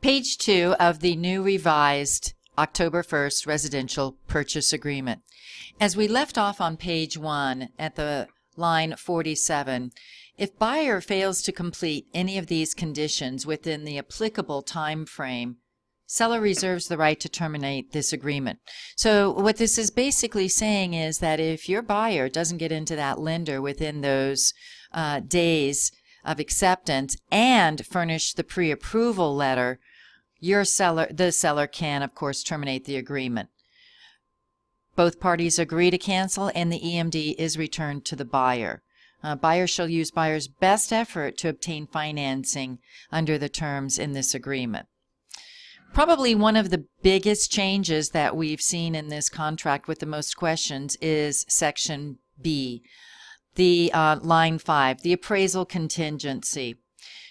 Page 2 of the new revised October 1st residential purchase agreement. As we left off on page 1 at the line 47, if buyer fails to complete any of these conditions within the applicable time frame, seller reserves the right to terminate this agreement. So what this is basically saying is that if your buyer doesn't get into that lender within those days of acceptance and furnish the pre-approval letter, the seller can, of course, terminate the agreement. Both parties agree to cancel and the EMD is returned to the buyer. Buyer shall use buyer's best effort to obtain financing under the terms in this agreement. Probably one of the biggest changes that we've seen in this contract with the most questions is section B, the line 5, the appraisal contingency.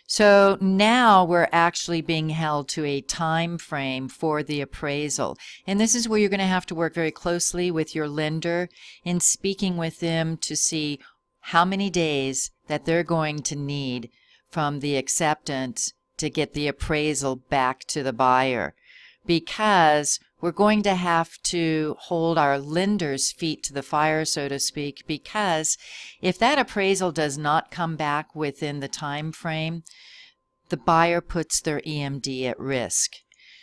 So now we're actually being held to a time frame for the appraisal. And this is where you're going to have to work very closely with your lender in speaking with them to see how many days that they're going to need from the acceptance to get the appraisal back to the buyer, because we're going to have to hold our lender's feet to the fire, so to speak, because if that appraisal does not come back within the time frame, the buyer puts their EMD at risk.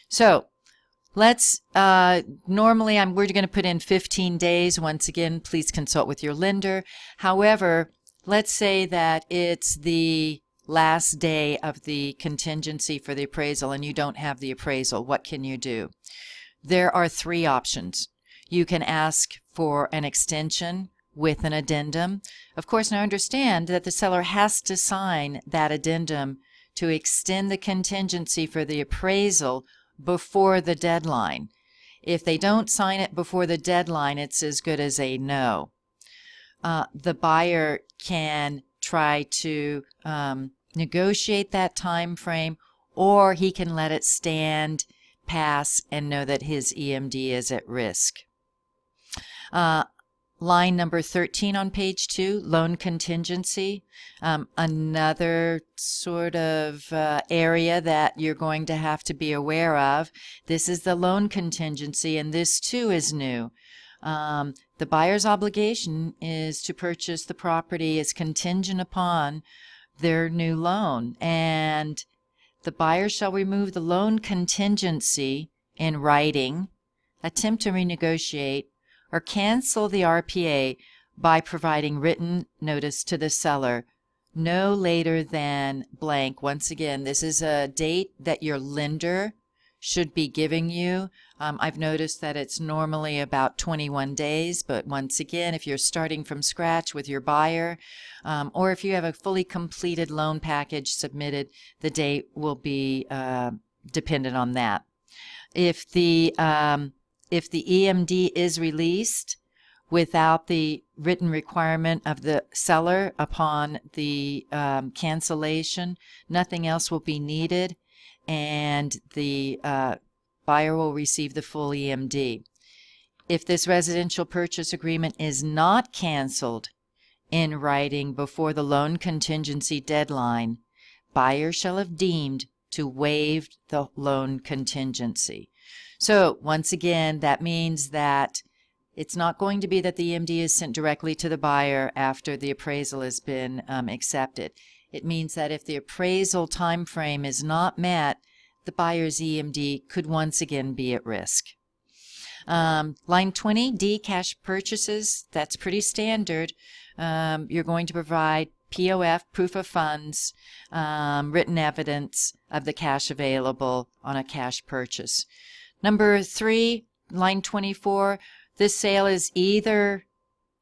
So let's normally we're going to put in 15 days. Once again, please consult with your lender. However, let's say that it's the last day of the contingency for the appraisal and you don't have the appraisal. What can you do? There are 3 options. You can ask for an extension with an addendum. Of course, now understand that the seller has to sign that addendum to extend the contingency for the appraisal before the deadline. If they don't sign it before the deadline, it's as good as a no. The buyer can try to negotiate that time frame, or he can let it stand, pass, and know that his EMD is at risk. Line number 13 on page 2, loan contingency. Another sort of area that you're going to have to be aware of. This is the loan contingency, and this too is new. The buyer's obligation is to purchase the property is contingent upon their new loan, and the buyer shall remove the loan contingency in writing, attempt to renegotiate, or cancel the RPA by providing written notice to the seller no later than blank. Once again, this is a date that your lender should be giving you. I've noticed that it's normally about 21 days, but once again, if you're starting from scratch with your buyer, or if you have a fully completed loan package submitted, the date will be dependent on that. If the EMD is released without the written requirement of the seller upon the cancellation, nothing else will be needed, and the buyer will receive the full EMD. If this residential purchase agreement is not canceled in writing before the loan contingency deadline, buyer shall have deemed to waive the loan contingency. So once again, that means that it's not going to be that the EMD is sent directly to the buyer after the appraisal has been accepted. It means that if the appraisal time frame is not met, the buyer's EMD could once again be at risk. Line 20, D, cash purchases. That's pretty standard. You're going to provide POF, proof of funds, written evidence of the cash available on a cash purchase. Number 3, line 24, this sale is either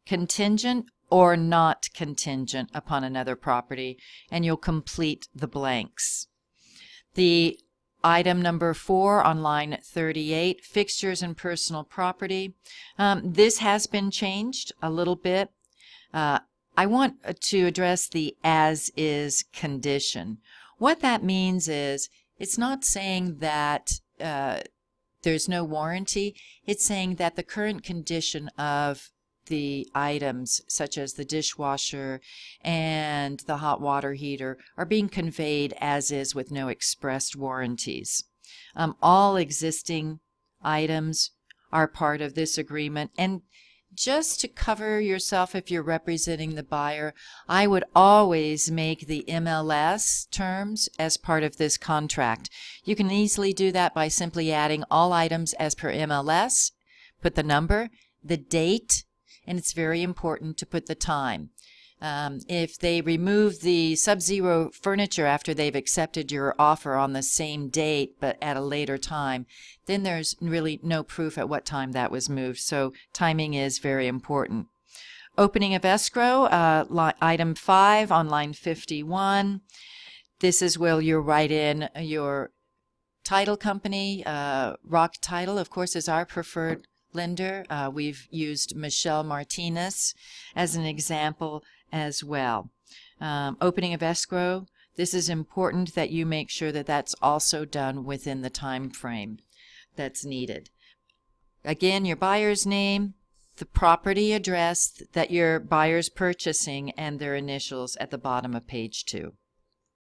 contingent or not contingent upon another property, and you'll complete the blanks. The item number 4 on line 38, fixtures and personal property. This has been changed a little bit. I want to address the as-is condition. What that means is it's not saying that there's no warranty. It's saying that the current condition of the items, such as the dishwasher and the hot water heater, are being conveyed as is with no expressed warranties. All existing items are part of this agreement. And just to cover yourself if you're representing the buyer, I would always make the MLS terms as part of this contract. You can easily do that by simply adding all items as per MLS, put the number, the date, and it's very important to put the time. If they remove the Sub-Zero furniture after they've accepted your offer on the same date but at a later time, then there's really no proof at what time that was moved. So timing is very important. Opening of escrow, item 5 on line 51. This is where you write in your title company. Rock Title, of course, is our preferred lender. We've used Michelle Martinez as an example as well. Opening of escrow, this is important that you make sure that that's also done within the time frame that's needed. Again, your buyer's name, the property address that your buyer's purchasing, and their initials at the bottom of page 2.